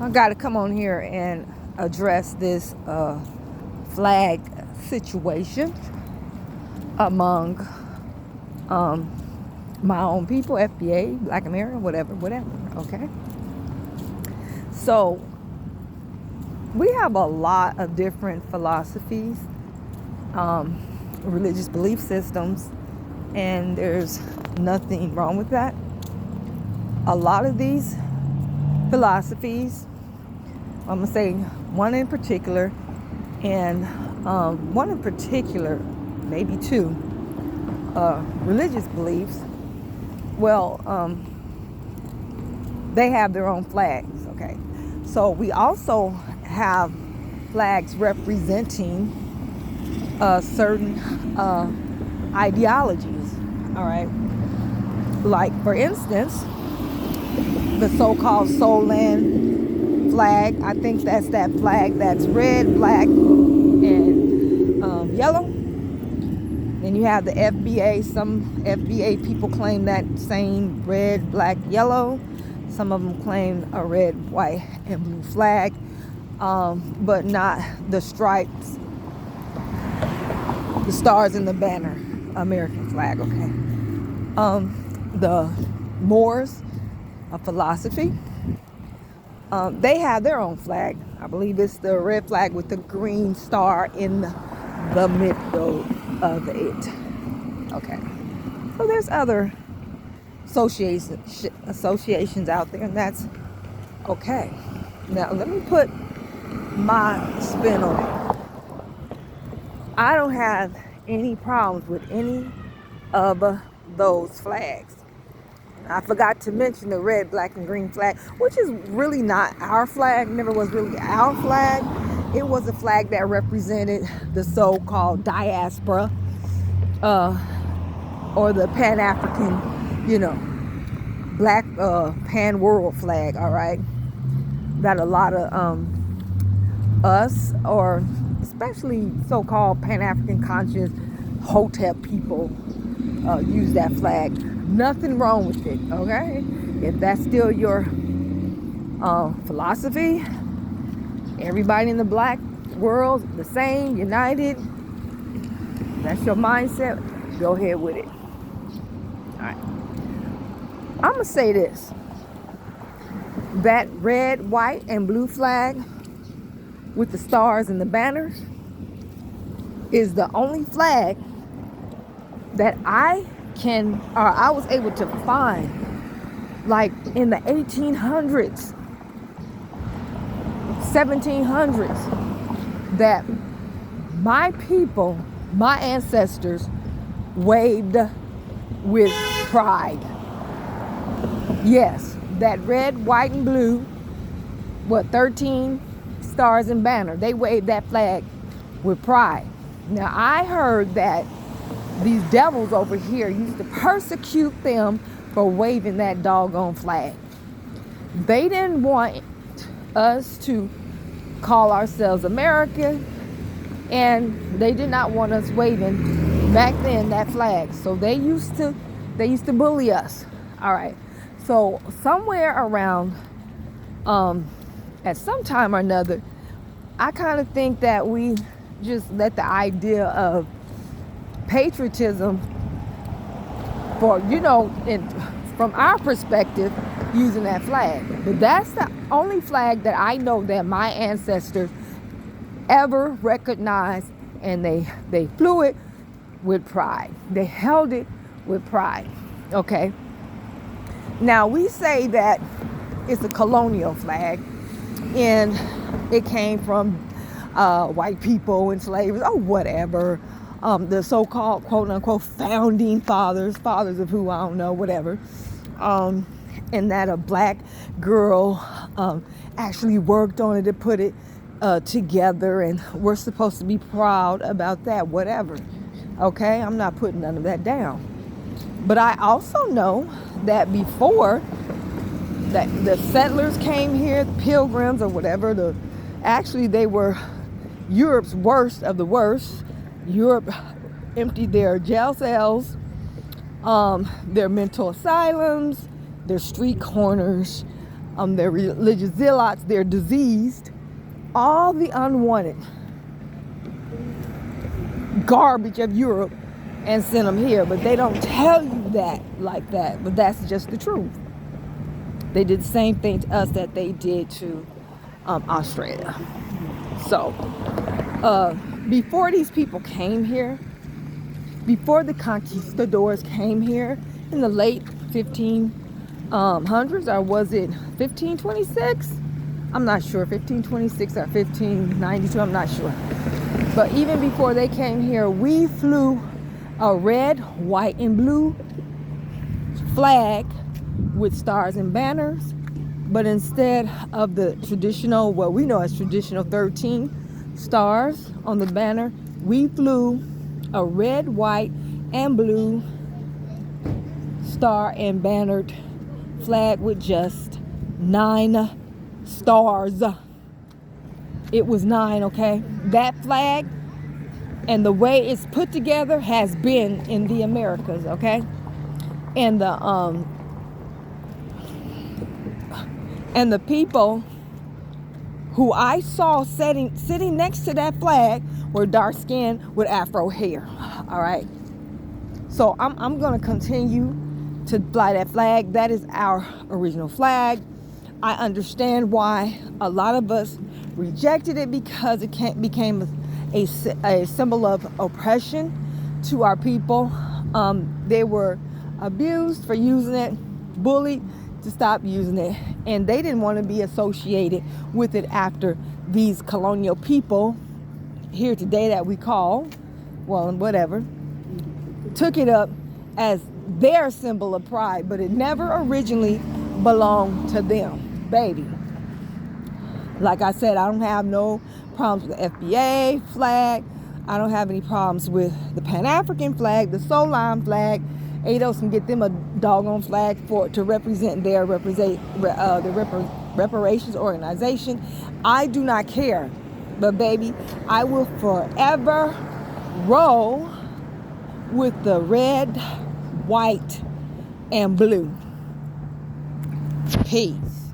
I got to come on here and address this flag situation among my own people, FBA, Black American, whatever, okay? So we have a lot of different philosophies, religious belief systems, and there's nothing wrong with that. A lot of these philosophies, I'm gonna say one in particular, and one in particular, maybe two, religious beliefs, well, they have their own flags, okay? So we also have flags representing certain ideologies, all right? Like, for instance, the so-called Soul Land flag. I think that's that flag that's red, black, and yellow. Then you have the FBA. Some FBA people claim that same red, black, yellow. Some of them claim a red, white, and blue flag, but not the stripes, the stars, and the banner American flag, okay? The Moors, a philosophy, they have their own flag. I believe it's the red flag with the green star in the middle of it. Okay. So there's other associations out there, and that's okay. Now let me put my spin on it. I don't have any problems with any of those flags. I forgot to mention the red, black, and green flag, which is really not our flag, never was really our flag. It was a flag that represented the so-called diaspora, or the Pan-African, black pan-world flag, all right? That a lot of us, or especially so-called Pan-African conscious Hotep people, use that flag. Nothing wrong with it, okay? If that's still your philosophy, everybody in the black world the same, united, that's your mindset, go ahead with it. All right. I'm gonna say this: that red, white, and blue flag with the stars and the banners is the only flag that I was able to find, like in the 1800s, 1700s, that my people, my ancestors, waved with pride. Yes, that red, white, and blue, 13 stars and banner, they waved that flag with pride. Now, I heard that these devils over here used to persecute them for waving that doggone flag. They didn't want us to call ourselves American, and they did not want us waving back then that flag. So they used to bully us. All right. So somewhere around, at some time or another, I kind of think that we just let the idea of patriotism, for from our perspective, using that flag. But that's the only flag that I know that my ancestors ever recognized, and they flew it with pride. They held it with pride. Okay. Now we say that it's a colonial flag, and it came from white people and slaves, or whatever. The so-called quote-unquote founding fathers of who, I don't know, whatever, and that a black girl actually worked on it to put it together, and we're supposed to be proud about that, whatever. Okay, I'm not putting none of that down. But I also know that before that the settlers came here, the pilgrims or whatever, they were Europe's worst of the worst. Europe emptied their jail cells, their mental asylums, their street corners, their religious zealots, they're diseased, all the unwanted garbage of Europe, and send them here. But they don't tell you that like that, but that's just the truth. They did the same thing to us that they did to Australia. So before these people came here, before the conquistadors came here in the late 1500s, or was it 1526? I'm not sure, 1526 or 1592, I'm not sure. But even before they came here, we flew a red, white, and blue flag with stars and banners. But instead of the traditional, what we know as traditional 13 stars on the banner, we flew a red, white, and blue star and bannered flag with just 9 stars. It was 9, okay? That flag and the way it's put together has been in the Americas, okay? And the people who I saw sitting next to that flag were dark skinned with afro hair. All right. So I'm gonna continue to fly that flag. That is our original flag. I understand why a lot of us rejected it, because it became a symbol of oppression to our people. They were abused for using it, bullied to stop using it, and they didn't want to be associated with it after these colonial people here today that we call, well, whatever, took it up as their symbol of pride, but it never originally belonged to them, baby. Like I said, I don't have no problems with the FBA flag. I don't have any problems with the Pan-African flag, the Solheim flag. ADOS can get them a doggone flag to represent their reparations organization. I do not care. But baby, I will forever roll with the red, white, and blue. Peace.